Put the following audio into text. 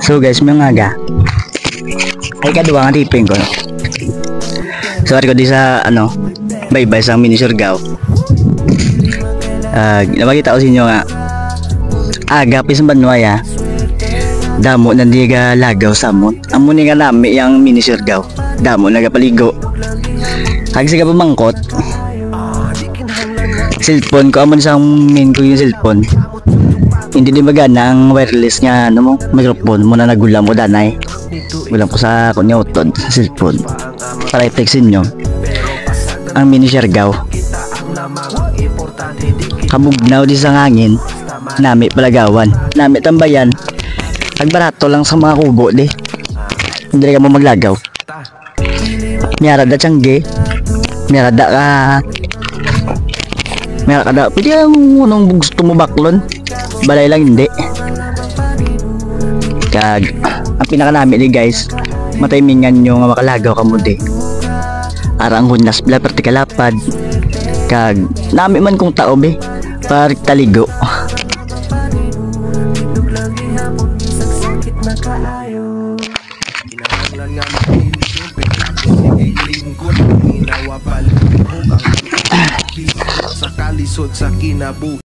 So guys, mga aga ay kadua nga tiping ko. Sorry ko di sa bye-bye sa mini Surigao. Napakita ko sa inyo nga aga pisang banwaya damo na di ka lagaw sa amon. Amon nga nami yung mini Surigao. Damo na paligo. Kagsi ka pamangkot. Cellphone ko amon sa main ko yung cellphone. Hindi di magana ang wireless nga microphone mo na nagulam mo danay. Gulam ko sa kunya utod sa cellphone. Para i-textin nyo ang mini Surigao. Kabugnaw di sa ngangin. Nami palagawan. Nami tambayan. Agbarato lang sa mga kubo di. Hindi ka mo maglagaw. Miyarada tiyangge. Miyarada ka. Miyarada. Pwede ka nung gusto mo baklon. Balay lang hindi. Kag ang pinakanami di guys, matimingan nyo nga makalagaw ka mo di. Arang hunas bla pertikalapad. Kag nami man kung tao be. Par taligo. Sa kalisod sa kinabuhi.